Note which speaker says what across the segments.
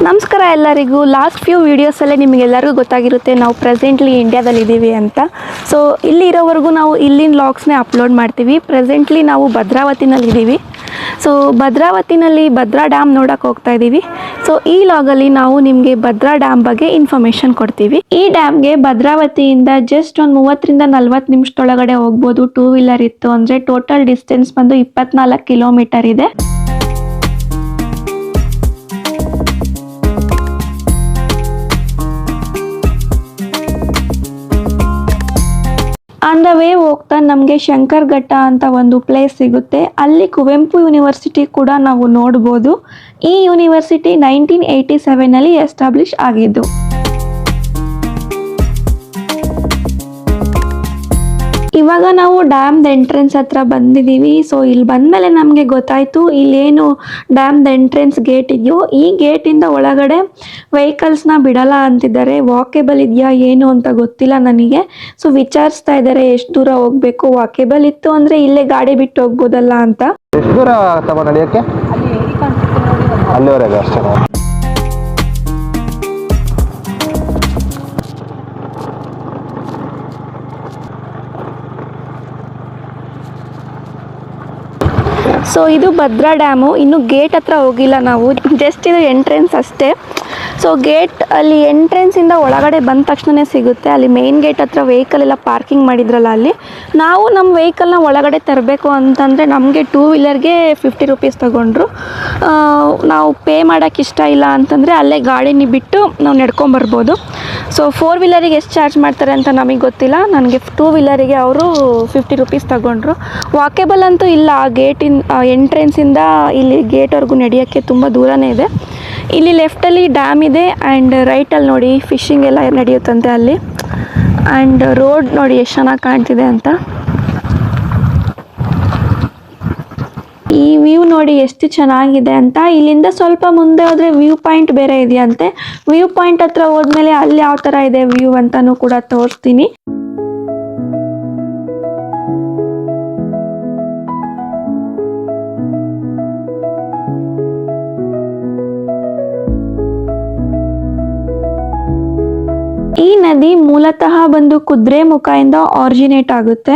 Speaker 1: ನಮಸ್ಕಾರ ಎಲ್ಲರಿಗೂ. Last few ವೀಡಿಯೋಸಲ್ಲೇ ನಿಮಗೆಲ್ಲರಿಗೂ ಗೊತ್ತಾಗಿರುತ್ತೆ ನಾವು ಪ್ರೆಸೆಂಟ್ಲಿ ಇಂಡಿಯಾದಲ್ಲಿದ್ದೀವಿ ಅಂತ. ಸೊ ಇಲ್ಲಿ ಇರೋವರೆಗೂ ನಾವು ಇಲ್ಲಿನ ಲಾಗ್ಸ್ನೇ ಅಪ್ಲೋಡ್ ಮಾಡ್ತೀವಿ. ಪ್ರೆಸೆಂಟ್ಲಿ ನಾವು ಭದ್ರಾವತಿನಲ್ಲಿದ್ದೀವಿ. ಸೊ ಭದ್ರಾವತಿನಲ್ಲಿ ಭದ್ರಾ ಡ್ಯಾಮ್ ನೋಡೋಕೆ ಹೋಗ್ತಾ ಇದ್ದೀವಿ. ಸೊ ಈ ಲಾಗಲ್ಲಿ ನಾವು ನಿಮಗೆ ಭದ್ರಾ ಡ್ಯಾಮ್ ಬಗ್ಗೆ ಇನ್ಫಾರ್ಮೇಷನ್ ಕೊಡ್ತೀವಿ. ಈ ಡ್ಯಾಮ್ಗೆ ಭದ್ರಾವತಿಯಿಂದ ಜಸ್ಟ್ ಒಂದು 30-40 ನಿಮಿಷದೊಳಗಡೆ ಹೋಗ್ಬೋದು. 2 ವೀಲರ್ ಇತ್ತು ಅಂದರೆ ಟೋಟಲ್ ಡಿಸ್ಟೆನ್ಸ್ ಬಂದು 24 ಕಿಲೋಮೀಟರ್ ಇದೆ. ಆನ್ ದ ವೇ ಹೋಗ್ತಾ ನಮಗೆ ಶಂಕರಘಟ್ಟ ಅಂತ ಒಂದು ಪ್ಲೇಸ್ ಸಿಗುತ್ತೆ. ಅಲ್ಲಿ ಕುವೆಂಪು ಯೂನಿವರ್ಸಿಟಿ ಕೂಡ ನಾವು ನೋಡ್ಬೋದು. ಈ ಯೂನಿವರ್ಸಿಟಿ 1987ನಲ್ಲಿ ಎಸ್ಟಾಬ್ಲಿಷ್ ಆಗಿದ್ದು. ಇವಾಗ ನಾವು ಡ್ಯಾಮ್ದ ಎಂಟ್ರೆನ್ಸ್ ಹತ್ರ ಬಂದಿದ್ದೀವಿ. ಸೊ ಇಲ್ಲಿ ಬಂದಮೇಲೆ ನಮಗೆ ಗೊತ್ತಾಯಿತು ಇಲ್ಲೇನು ಡ್ಯಾಮ್ದ ಎಂಟ್ರೆನ್ಸ್ ಗೇಟ್ ಇದೆಯೋ ಈ ಗೇಟಿಂದ ಒಳಗಡೆ ವೆಹಿಕಲ್ಸ್ನ ಬಿಡಲ್ಲ ಅಂತಿದ್ದಾರೆ. ವಾಕೇಬಲ್ ಇದೆಯಾ ಏನು ಅಂತ ಗೊತ್ತಿಲ್ಲ ನನಗೆ. ಸೊ ವಿಚಾರಿಸ್ತಾ ಇದ್ದಾರೆ ಎಷ್ಟು ದೂರ ಹೋಗಬೇಕು, ವಾಕೇಬಲ್ ಇತ್ತು ಅಂದರೆ ಇಲ್ಲೇ ಗಾಡಿ ಬಿಟ್ಟು ಹೋಗ್ಬೋದಲ್ಲ ಅಂತ.
Speaker 2: ಎಷ್ಟು ದೂರ ತಮ್ಮ ನಡೆಯೋಕ್ಕೆ? ಅಲ್ಲಿವರೆಗೆ ಅಷ್ಟೇ.
Speaker 1: ಸೊ ಇದು ಭದ್ರಾ ಡ್ಯಾಮು. ಇನ್ನು ಗೇಟ್ ಹತ್ರ ಹೋಗಿಲ್ಲ ನಾವು, ಜಸ್ಟ್ ಇದು ಎಂಟ್ರೆನ್ಸ್ ಅಷ್ಟೇ. ಸೊ ಗೇಟ್ ಅಲ್ಲಿ ಎಂಟ್ರೆನ್ಸಿಂದ ಒಳಗಡೆ ಬಂದ ತಕ್ಷಣವೇ ಸಿಗುತ್ತೆ. ಅಲ್ಲಿ ಮೇನ್ ಗೇಟ್ ಹತ್ರ ವೆಹಿಕಲ್ ಎಲ್ಲ ಪಾರ್ಕಿಂಗ್ ಮಾಡಿದ್ರಲ್ಲ, ಅಲ್ಲಿ ನಾವು ನಮ್ಮ ವೆಹಿಕಲ್ನ ಒಳಗಡೆ ತರಬೇಕು ಅಂತಂದರೆ ನಮಗೆ 2 ವೀಲರ್ಗೆ 50 ರೂಪೀಸ್ ತೊಗೊಂಡ್ರು. ನಾವು ಪೇ ಮಾಡೋಕ್ಕೆ ಇಷ್ಟ ಇಲ್ಲ ಅಂತಂದರೆ ಅಲ್ಲೇ ಗಾಡಿನ ಬಿಟ್ಟು ನಾವು ನಡ್ಕೊಂಬರ್ಬೋದು. ಸೊ 4 ವೀಲರಿಗೆ ಎಷ್ಟು ಚಾರ್ಜ್ ಮಾಡ್ತಾರೆ ಅಂತ ನಮಗೆ ಗೊತ್ತಿಲ್ಲ. ನನಗೆ 2 ವೀಲರಿಗೆ ಅವರು 50 ರೂಪೀಸ್ ತೊಗೊಂಡ್ರು. ವಾಕೇಬಲ್ ಅಂತೂ ಇಲ್ಲ. ಆ ಎಂಟ್ರೆನ್ಸಿಂದ ಇಲ್ಲಿ ಗೇಟ್ವರೆಗೂ ನಡೆಯೋಕ್ಕೆ ತುಂಬ ದೂರನೇ ಇದೆ. ಇಲ್ಲಿ ಲೆಫ್ಟಲ್ಲಿ ಡ್ಯಾಮ್ ಇದೆ ಆ್ಯಂಡ್ ರೈಟಲ್ಲಿ ನೋಡಿ ಫಿಶಿಂಗ್ ಎಲ್ಲ ನಡೆಯುತ್ತಂತೆ ಅಲ್ಲಿ. ಆ್ಯಂಡ್ ರೋಡ್ ನೋಡಿ ಎಷ್ಟು ಚೆನ್ನಾಗಿ ಕಾಣ್ತಿದೆ ಅಂತ. ಈ ವ್ಯೂ ನೋಡಿ ಎಷ್ಟು ಚೆನ್ನಾಗಿದೆ ಅಂತ. ಇಲ್ಲಿಂದ ಸ್ವಲ್ಪ ಮುಂದೆ ಹೋದರೆ ವ್ಯೂ ಪಾಯಿಂಟ್ ಬೇರೆ ಇದೆಯಂತೆ. ವ್ಯೂ ಪಾಯಿಂಟ್ ಹತ್ರ ಹೋದ್ಮೇಲೆ ಅಲ್ಲಿ ಯಾವ ಥರ ಇದೆ ವ್ಯೂ ಅಂತಲೂ ಕೂಡ ತೋರಿಸ್ತೀನಿ. ಈ ನದಿ ಮೂಲತಃ ಬಂದು ಕುದ್ರೆಮುಖದಿಂದ ಆರಿಜಿನೇಟ್ ಆಗುತ್ತೆ.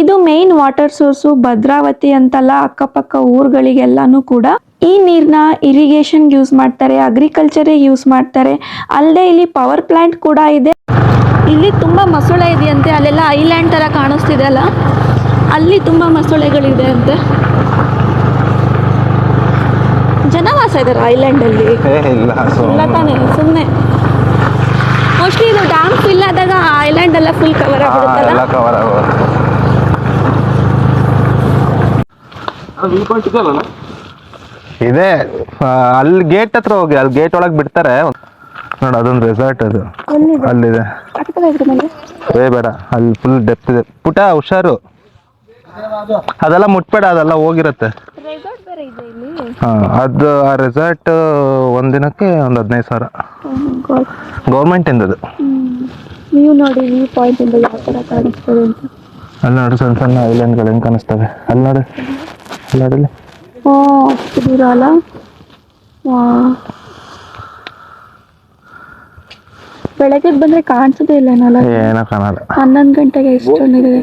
Speaker 1: ಇದು ಮೇನ್ ವಾಟರ್ ಸೋರ್ಸು ಭದ್ರಾವತಿ ಅಂತಲ್ಲ, ಅಕ್ಕಪಕ್ಕ ಊರುಗಳಿಗೆಲ್ಲಾನು ಕೂಡ ಈ ನೀರನ್ನ ಇರಿಗೇಷನ್ ಯೂಸ್ ಮಾಡ್ತಾರೆ, ಅಗ್ರಿಕಲ್ಚರೇ ಯೂಸ್ ಮಾಡ್ತಾರೆ. ಅಲ್ಲದೆ ಇಲ್ಲಿ ಪವರ್ ಪ್ಲಾಂಟ್ ಕೂಡ ಇದೆ. ಇಲ್ಲಿ ತುಂಬ ಮೊಸಳೆ ಇದೆಯಂತೆ. ಅಲ್ಲೆಲ್ಲ ಐಲ್ಯಾಂಡ್ ಥರ ಕಾಣಿಸ್ತಿದೆ ಅಲ್ಲ, ಅಲ್ಲಿ ತುಂಬ ಮೊಸಳೆಗಳಿದೆ ಅಂತೆ. ಜನವಾಸ ಇದ್ದಾರೆ ಐಲ್ಯಾಂಡಲ್ಲಿ? ಇಲ್ಲ ತಾನೇ, ಸುಮ್ಮನೆ. ಮೋಸ್ಟ್ಲಿ ಇದು ಡ್ಯಾಮ್ ಫಿಲ್ ಆದಾಗ ಐಲ್ಯಾಂಡ್ ಎಲ್ಲ ಫುಲ್ ಕವರ್ ಆಗಿರುತ್ತಲ್ಲ.
Speaker 2: ಇದೆ ಅಲ್ಲಿ ಗೇಟ್ ಹತ್ರ ಹೋಗಿ, ಅಲ್ಲಿ ಗೇಟ್ ಒಳಗೆ ಬಿಡ್ತಾರೆ ನೋಡಿ. ಅದೊಂದು ರೆಸಾರ್ಟ್, ಅದು ಅಲ್ಲಿದೆ. ಬೇಡ, ಅಲ್ಲಿ ಫುಲ್ ಡೆಪ್ತ್ ಇದೆ. ಪುಟ ಹುಷಾರು, ಅದೆಲ್ಲ ಮುಟ್ಬೇಡ, ಅದೆಲ್ಲ ಹೋಗಿರುತ್ತೆ. ಅದು ಆ ರೆಸಾರ್ಟ್ ಒಂದಿನಕ್ಕೆ ಒಂದು 15,000 ಗೌರ್ಮೆಂಟ್ ಇಂದದು.
Speaker 1: ನೀವು ನೋಡಿ ವ್ಯೂ ಪಾಯಿಂಟ್ ಇಂದ ಯಾವ ಥರ ಕಾಣಿಸ್ತದೆ ಅಂತ.
Speaker 2: ಅಲ್ಲಿ ನೋಡಿ ಸಣ್ಣ ಸಣ್ಣ ಐಲ್ಯಾಂಡ್ಗಳು ಹೆಂಗೆ ಕಾಣಿಸ್ತವೆ. ಅಲ್ಲಿ ನೋಡಿ, ಅಲ್ಲಿ ನೋಡಿ.
Speaker 1: ಅಷ್ಟು ದೂರ ಅಲ್ಲ. ಬೆಳಗ್ಗೆ ಬಂದರೆ ಕಾಣಿಸೋದೇ ಇಲ್ಲ ಏನಲ್ಲ.
Speaker 2: ಏನೋ ಕಾಣಲ್ಲ.
Speaker 1: 11 ಗಂಟೆಗೆ ಎಷ್ಟೊಂದಿದೆ.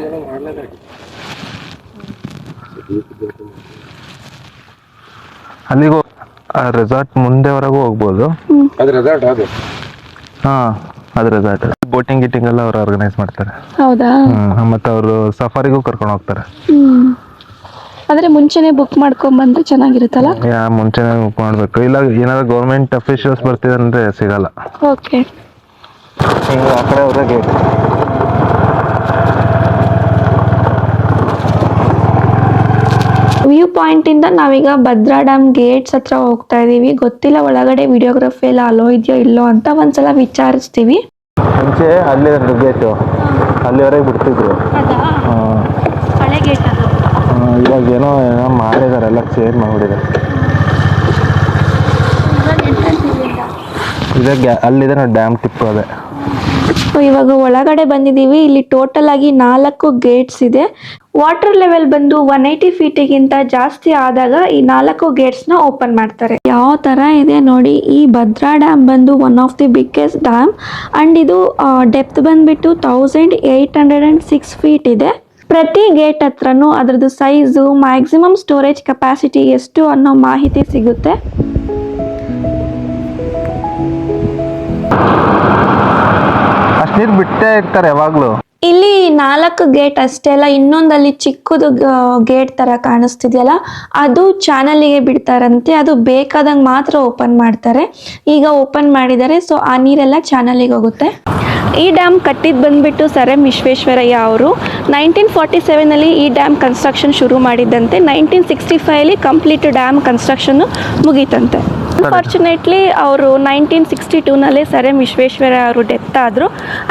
Speaker 2: ಅಲ್ಲಿಗೂ ಆ ರೆಸಾರ್ಟ್ ಮುಂದೆವರೆಗೂ ಹೋಗ್ಬೋದು. ಅದು ರೆಸಾರ್ಟ್, ಅದು ಅದು ರೆಸಾರ್ಟ್. ಬೋಟಿಂಗ್ ಗಿಟಿಂಗ್ ಎಲ್ಲ ಅವ್ರು ಆರ್ಗನೈಸ್ ಮಾಡ್ತಾರೆ.
Speaker 1: ಹೌದಾ?
Speaker 2: ಮತ್ತೆ ಅವರು ಸಫಾರಿಗೂ ಕರ್ಕೊಂಡು ಹೋಗ್ತಾರೆ.
Speaker 1: ಆದರೆ ಮುಂಚೆನೇ ಬುಕ್ ಮಾಡ್ಕೊಂಡ್ಬಂದ್ರೆ ಚೆನ್ನಾಗಿರುತ್ತಲ್ಲ.
Speaker 2: ಮುಂಚೆನೇ ಬುಕ್ ಮಾಡಬೇಕು. ಇಲ್ಲ ಏನಾದ್ರು ಗೌರ್ಮೆಂಟ್ ಅಫಿಷಿಯಲ್ಸ್ ಬರ್ತಿದೆ ಅಂದರೆ ಸಿಗಲ್ಲ.
Speaker 1: ಓಕೆ.
Speaker 2: ಆ ಕಡೆ ಹೋದ್ರೆ ಗೇಟ್.
Speaker 1: ವ್ಯೂ ಪಾಯಿಂಟಿಂದ ನಾವೀಗ ಭದ್ರಾ ಡ್ಯಾಮ್ ಗೇಟ್ಸ್ ಹತ್ರ ಹೋಗ್ತಾ ಇದ್ದೀವಿ. ಗೊತ್ತಿಲ್ಲ ಒಳಗಡೆ ವಿಡಿಯೋಗ್ರಫಿ ಎಲ್ಲ ಅಲೋ ಇದೆಯೋ ಇಲ್ಲೋ ಅಂತ ಒಂದ್ಸಲ ವಿಚಾರಿಸ್ತೀವಿ.
Speaker 2: ಮುಂಚೆ ಅಲ್ಲಿ ಗೇಟು, ಅಲ್ಲಿವರೆಗೆ ಬಿಡ್ತಿದ್ರು.
Speaker 1: ಹಳೆ ಗೇಟ್ ಅದು.
Speaker 2: ಇವಾಗ ಏನೋ ಮಾಡಿದ್ದಾರೆ, ಎಲ್ಲ ಚೇಂಜ್ ಮಾಡಿಬಿಟ್ಟಿದ್ದಾರೆ. ಇದೆ ಅಲ್ಲಿದೆ ನೋಡಿ ಡ್ಯಾಮ್ ಟಿಪ್ಪು. ಅದೇ
Speaker 1: ಸೊ ಇವಾಗ ಒಳಗಡೆ ಬಂದಿದ್ದೀವಿ. ಇಲ್ಲಿ ಟೋಟಲ್ ಆಗಿ 4 ಗೇಟ್ಸ್ ಇದೆ. ವಾಟರ್ ಲೆವೆಲ್ ಬಂದು 180 ಫೀಟಿಗಿಂತ ಜಾಸ್ತಿ ಆದಾಗ ಈ 4 ಗೇಟ್ಸ್ನ ಓಪನ್ ಮಾಡ್ತಾರೆ. ಯಾವ ತರ ಇದೆ ನೋಡಿ. ಈ ಭದ್ರಾ ಡ್ಯಾಮ್ ಬಂದು one of the biggest dam and ಇದು ಡೆಪ್ತ್ ಬಂದ್ಬಿಟ್ಟು 1806 ಫೀಟ್ ಇದೆ. ಪ್ರತಿ ಗೇಟ್ ಹತ್ರನೂ ಅದರದ್ದು ಸೈಜು, ಮ್ಯಾಕ್ಸಿಮಮ್ ಸ್ಟೋರೇಜ್ ಕೆಪಾಸಿಟಿ ಎಷ್ಟು ಅನ್ನೋ ಮಾಹಿತಿ ಸಿಗುತ್ತೆ.
Speaker 2: ಅಷ್ಟು ನೀರು ಬಿಟ್ಟೇ ಇರ್ತಾರೆ ಯಾವಾಗ್ಲೂ.
Speaker 1: ಇಲ್ಲಿ 4 ಗೇಟ್ ಅಷ್ಟೇ ಅಲ್ಲ, ಇನ್ನೊಂದಲ್ಲಿ ಚಿಕ್ಕದು ಗೇಟ್ ತರ ಕಾಣಿಸ್ತಿದೆಯಲ್ಲ, ಅದು ಚಾನಲಿಗೆ ಬಿಡ್ತಾರಂತೆ. ಅದು ಬೇಕಾದಂಗೆ ಮಾತ್ರ ಓಪನ್ ಮಾಡ್ತಾರೆ. ಈಗ ಓಪನ್ ಮಾಡಿದ್ದಾರೆ, ಸೊ ಆ ನೀರೆಲ್ಲ ಚಾನಲಿಗೆ ಹೋಗುತ್ತೆ. ಈ ಡ್ಯಾಮ್ ಕಟ್ಟಿದ್ದು ಬಂದ್ಬಿಟ್ಟು ಸರ್ ಎಂ ವಿಶ್ವೇಶ್ವರಯ್ಯ ಅವರು 1947ನಲ್ಲಿ ಈ ಡ್ಯಾಮ್ ಕನ್ಸ್ಟ್ರಕ್ಷನ್ ಶುರು ಮಾಡಿದ್ದಂತೆ. 1965 ಕಂಪ್ಲೀಟ್ ಡ್ಯಾಮ್ ಕನ್ಸ್ಟ್ರಕ್ಷನ್ ಮುಗೀತಂತೆ. ಅನ್ಫಾರ್ಚುನೇಟ್ಲಿ ಅವರು 1962ನಲ್ಲಿ ಸರ್ ಎಂ ವಿಶ್ವೇಶ್ವರಯ್ಯ ಅವರು ಡೆತ್ ಆದರು.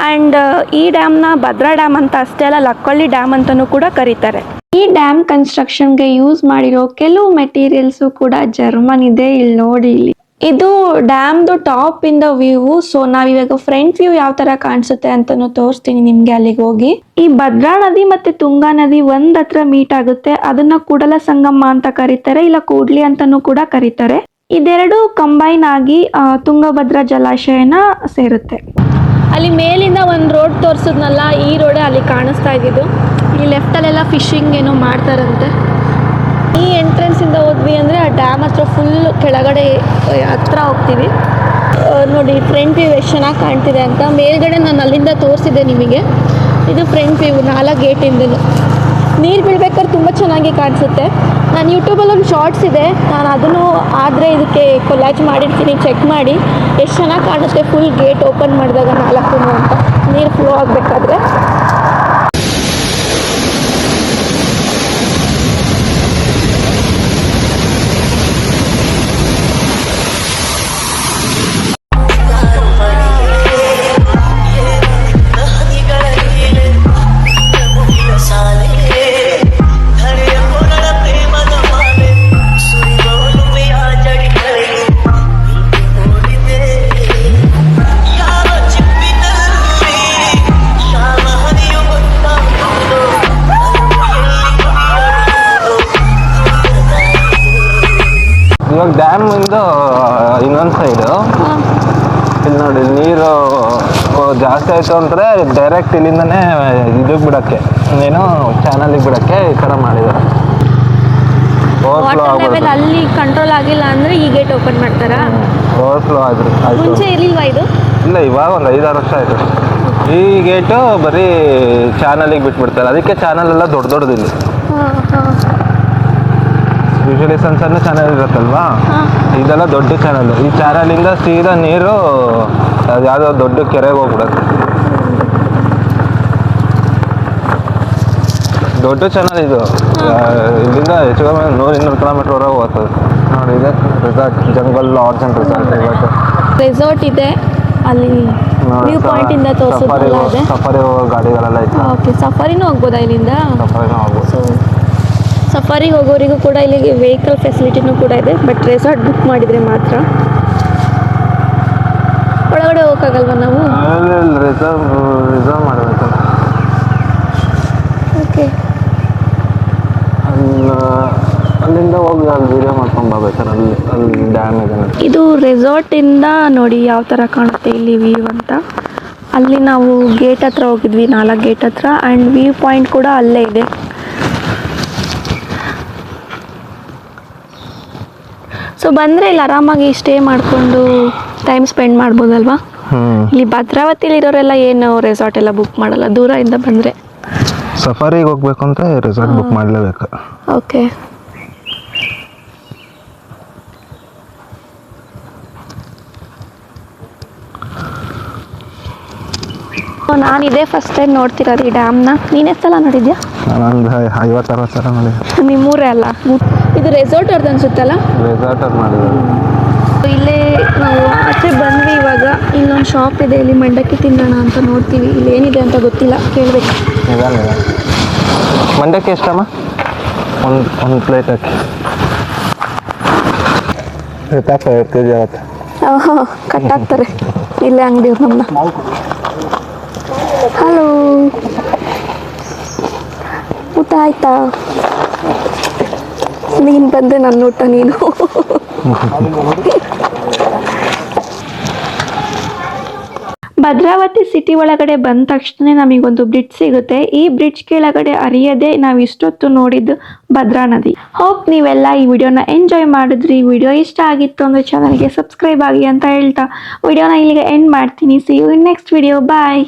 Speaker 1: ಆ್ಯಂಡ್ ಈ ಡ್ಯಾಮ್ನ ಭದ್ರಾ ಡ್ಯಾಮ್ ಅಂತ ಅಷ್ಟೇ ಅಲ್ಲ, ಲಕ್ಕೊಳ್ಳಿ ಡ್ಯಾಮ್ ಅಂತಲೂ ಕೂಡ ಕರೀತಾರೆ. ಈ ಡ್ಯಾಮ್ ಕನ್ಸ್ಟ್ರಕ್ಷನ್ಗೆ ಯೂಸ್ ಮಾಡಿರೋ ಕೆಲವು ಮೆಟೀರಿಯಲ್ಸು ಕೂಡ ಜರ್ಮನ್ ಇದೆ. ಇಲ್ಲಿ ನೋಡಿ, ಇಲ್ಲಿ ಇದು ಡ್ಯಾಮ್ದು ಟಾಪ್ ಇಂದ ವ್ಯೂ. ಸೊ ನಾವಿವಾಗ ಫ್ರಂಟ್ ವ್ಯೂ ಯಾವ ತರ ಕಾಣಿಸುತ್ತೆ ಅಂತಾನು ತೋರಿಸ್ತೀನಿ ನಿಮ್ಗೆ ಅಲ್ಲಿಗೆ ಹೋಗಿ. ಈ ಭದ್ರಾ ನದಿ ಮತ್ತೆ ತುಂಗಾ ನದಿ ಒಂದ್ ಹತ್ರ ಮೀಟ್ ಆಗುತ್ತೆ. ಅದನ್ನ ಕೂಡಲ ಸಂಗಮ ಅಂತ ಕರೀತಾರೆ, ಇಲ್ಲ ಕೂಡ್ಲಿ ಅಂತಾನು ಕೂಡ ಕರೀತಾರೆ. ಇದೆರಡು ಕಂಬೈನ್ ಆಗಿ ತುಂಗಭದ್ರಾ ಜಲಾಶಯನ ಸೇರುತ್ತೆ. ಅಲ್ಲಿ ಮೇಲಿಂದ ಒಂದು ರೋಡ್ ತೋರಿಸಿದ್ನಲ್ಲ, ಈ ರೋಡೇ ಅಲ್ಲಿ ಕಾಣಿಸ್ತಾ ಇದ್ದಿದ್ದು. ಈ ಲೆಫ್ಟಲ್ಲೆಲ್ಲ ಫಿಶಿಂಗ್ ಏನೋ ಮಾಡ್ತಾರಂತೆ. ಈ ಎಂಟ್ರೆನ್ಸ್ ಇಂದ ಹೋದ್ವಿ ಅಂದರೆ ಆ ಡ್ಯಾಮ್ ಹತ್ರ ಫುಲ್ ಕೆಳಗಡೆ ಹತ್ರ ಹೋಗ್ತೀವಿ. ನೋಡಿ ಫ್ರಂಟ್ ವ್ಯೂ ಎಷ್ಟು ಚೆನ್ನಾಗಿ ಕಾಣ್ತಿದೆ ಅಂತ. ಮೇಲ್ಗಡೆ ನಾನು ಅಲ್ಲಿಂದ ತೋರಿಸಿದ್ದೆ ನಿಮಗೆ. ಇದು ಫ್ರಂಟ್ ವ್ಯೂ 4 ಗೇಟಿಂದನು. ನೀರು ಬೀಳ್ಬೇಕಾದ್ರೆ ತುಂಬ ಚೆನ್ನಾಗಿ ಕಾಣಿಸುತ್ತೆ. ನಾನು ಯೂಟ್ಯೂಬಲ್ಲಿ ಒಂದು ಶಾರ್ಟ್ಸ್ ಇದೆ, ನಾನು ಅದನ್ನು ಆದರೆ ಇದಕ್ಕೆ ಕೊಲಾಜ್ ಮಾಡಿರ್ತೀನಿ, ಚೆಕ್ ಮಾಡಿ. ಎಷ್ಟು ಚೆನ್ನಾಗಿ ಕಾಣುತ್ತೆ ಫುಲ್ ಗೇಟ್ ಓಪನ್ ಮಾಡಿದಾಗ 4 ಅಂತ ನೀರು ಫ್ಲೋ ಆಗಬೇಕಾದ್ರೆ.
Speaker 2: ಇವಾಗ ಡ್ಯಾಮ್ ಇಂದ ಇನ್ನೊಂದು ಸೈಡು ಇಲ್ಲಿ ನೋಡಿ, ನೀರು ಜಾಸ್ತಿ ಆಯಿತು ಅಂದರೆ ಡೈರೆಕ್ಟ್ ಇಲ್ಲಿಂದನೇ ಇದಕ್ಕೆ ಬಿಡೋಕ್ಕೆ, ಏನು ಚಾನಲಿಗೆ ಬಿಡೋಕ್ಕೆ ಈ ಥರ ಮಾಡಿದ್ದಾರೆ. ಓವರ್ಫ್ಲೋ
Speaker 1: ಲೆವೆಲ್ ಅಲ್ಲಿ ಕಂಟ್ರೋಲ್ ಆಗಿಲ್ಲ ಅಂದರೆ ಈ ಗೇಟ್ ಓಪನ್ ಮಾಡ್ತಾರಾ?
Speaker 2: ಓವರ್ಫ್ಲೋ ಆಯ್ತು.
Speaker 1: ಮುಂಚೆ ಇರಲಿಲ್ವಾ ಇದು?
Speaker 2: ಇಲ್ಲ, ಇವಾಗ ಒಂದು 5-6 ವರ್ಷ ಆಯಿತು. ಈ ಗೇಟು ಬರೀ ಚಾನಲಿಗೆ ಬಿಟ್ಬಿಡ್ತಾರೆ. ಅದಕ್ಕೆ ಚಾನಲ್ ಎಲ್ಲ ದೊಡ್ಡ ದೊಡ್ಡದಿಲ್ಲ. ಯೂಶಲಿ ಸಣ್ಣ ಸಣ್ಣ ಚಾನಲ್ ಇರುತ್ತಲ್ವಾ, ಇದೆಲ್ಲ ದೊಡ್ಡ ಚಾನಲ್. ಈ ಚಾನಲಿಂದ ಸೀದಾ ನೀರು ಯಾವುದೋ ದೊಡ್ಡ ಕೆರೆಗೆ ಹೋಗ್ಬಿಡುತ್ತೆ. ದೊಡ್ಡ ಚಾನಲ್ ಇದು. ಇಲ್ಲಿಂದ ಹೆಚ್ಚು ಕಮ್ಮಿ 100-200 ಕಿಲೋಮೀಟರ್ ವರೆಗೆ ಹೋಗ್ತದೆ. ನೋಡಿ, ಇದೆ resort, jungle lodge and resort. ಇವತ್ತು
Speaker 1: ರೆಸಾರ್ಟ್ ಇದೆ ಅಲ್ಲಿ. ವ್ಯೂ ಪಾಯಿಂಟ್ ಇಂದ ತೋರಿಸೋದಲ್ಲ ಇದೆ.
Speaker 2: ಸಫಾರಿ ಗಾಡಿಗಳೆಲ್ಲ ಇದೆ.
Speaker 1: ಓಕೆ, ಸಫಾರಿನೂ ಹೋಗ್ಬೋದಾ ಇಲ್ಲಿಂದ?
Speaker 2: ಸಫಾರಿನೂ ಹೋಗ್ಬೋದು.
Speaker 1: ಸೊ ಸಫಾರಿಗೆ ಹೋಗೋರಿಗೂ ಕೂಡ ಇಲ್ಲಿಗೆ ವೆಹಿಕಲ್ ಫೆಸಿಲಿಟಿನೂ ಕೂಡ ಇದೆ. ಬಟ್ ರೆಸಾರ್ಟ್ ಬುಕ್ ಮಾಡಿದರೆ ಮಾತ್ರ. ಒಳಗಡೆ ಹೋಗೋಕ್ಕಾಗಲ್ವ ನಾವು?
Speaker 2: ರಿಸರ್ವ್ ಮಾಡಬೇಕಲ್ಲ.
Speaker 1: ಓಕೆ,
Speaker 2: ಅಲ್ಲಿಂದ ಹೋಗಿ ಅಲ್ಲಿ ವೀಡಿಯೋ ಮಾಡ್ಕೊಂಡು ಬರ್ಬೇಕಾರೆ ಅಲ್ಲಿ ಡ್ಯಾಮ್ ಇದೆ.
Speaker 1: ಇದು ರೆಸಾರ್ಟಿಂದ ನೋಡಿ ಯಾವ ಥರ ಕಾಣುತ್ತೆ ಇಲ್ಲಿ ವ್ಯೂ ಅಂತ. ಅಲ್ಲಿ ನಾವು ಗೇಟ್ ಹತ್ರ ಹೋಗಿದ್ವಿ, 4 ಗೇಟ್ ಹತ್ರ. ಆ್ಯಂಡ್ ವ್ಯೂ ಪಾಯಿಂಟ್ ಕೂಡ ಅಲ್ಲೇ ಇದೆ. ಸೊ ಬಂದರೆ ಇಲ್ಲಿ ಆರಾಮಾಗಿ ಸ್ಟೇ ಮಾಡಿಕೊಂಡು ಟೈಮ್ ಸ್ಪೆಂಡ್ ಮಾಡ್ಬೋದಲ್ವಾ? ಇಲ್ಲಿ ಭದ್ರಾವತಿಲಿರೋರೆಲ್ಲ ಏನು ರೆಸಾರ್ಟ್ ಎಲ್ಲ ಬುಕ್ ಮಾಡಲ್ಲ, ದೂರದಿಂದ ಬಂದರೆ.
Speaker 2: ಸಫಾರಿಗೆ ಹೋಗ್ಬೇಕು ಅಂದರೆ ರೆಸಾರ್ಟ್ ಬುಕ್ ಮಾಡಲೇಬೇಕು.
Speaker 1: ಓಕೆ, ನಾನು ಇದೇ ಫಸ್ಟ್ ಟೈಮ್ ನೋಡ್ತಿರೋದು ಈ ಡ್ಯಾಮ್ನ. ನೀನು ಎಷ್ಟು ಸಲ ನೋಡಿದ್ಯಾ?
Speaker 2: ನಾನೊಂದು 50-60 ಸಲ ನೋಡಿ.
Speaker 1: ನಿಮ್ಮೂರೇ ಅಲ್ಲ ಇದು? ರೆಸಾರ್ಟ್ ಅವ್ರದ್ದು ಅನ್ಸುತ್ತಲ್ಲ?
Speaker 2: ರೆಸಾರ್ಟ್ ಅವ್ರು ಮಾಡಿದ್ದಾರೆ.
Speaker 1: ಇಲ್ಲೇ ನಾವು ಆಚೆ ಬಂದ್ವಿ. ಇವಾಗ ಇಲ್ಲೊಂದು ಶಾಪ್ ಇದೆ, ಇಲ್ಲಿ ಮಂಡಕ್ಕಿ ತಿನ್ನೋಣ ಅಂತ ನೋಡ್ತೀವಿ. ಇಲ್ಲಿ ಏನಿದೆ ಅಂತ ಗೊತ್ತಿಲ್ಲ, ಕೇಳಬೇಕು.
Speaker 2: ನಿಧಾನ. ಮಂಡಕ್ಕಿ ಎಷ್ಟಮ್ಮ? ಒಂದು ಪ್ಲೇಟ್ ಹಾಕಿ. ಎತ್ತಾಕ 2 kg ಆಗುತ್ತೆ.
Speaker 1: ಕಟ್ಟಾಕ್ತಾರೆ ಇಲ್ಲೇ ಅಂಗಡಿ ನಮ್ಮನ್ನ. ಹಲೋ, ಊಟ ಆಯ್ತಾ? ನೀನು ಬಂದೆ ನನ್ನ ಊಟ ನೀನು. ಭದ್ರಾವತಿ ಸಿಟಿ ಒಳಗಡೆ ಬಂದ ತಕ್ಷಣ ನಮಗೊಂದು ಬ್ರಿಡ್ಜ್ ಸಿಗುತ್ತೆ. ಈ ಬ್ರಿಡ್ಜ್ ಕೆಳಗಡೆ ಹರಿಯದೆ ನಾವು ಇಷ್ಟೊತ್ತು ನೋಡಿದ್ದು ಭದ್ರಾ ನದಿ. ಹೋಪ್ ನೀವೆಲ್ಲ ಈ ವಿಡಿಯೋನ ಎಂಜಾಯ್ ಮಾಡಿದ್ರಿ. ವಿಡಿಯೋ ಇಷ್ಟ ಆಗಿತ್ತು ಅಂದರೆ ಚಾನಲ್ಗೆ ಸಬ್ಸ್ಕ್ರೈಬ್ ಆಗಿ ಅಂತ ಹೇಳ್ತಾ ವಿಡಿಯೋನ ಇಲ್ಲಿಗೆ ಎಂಡ್ ಮಾಡ್ತೀನಿ. See you in next video. Bye.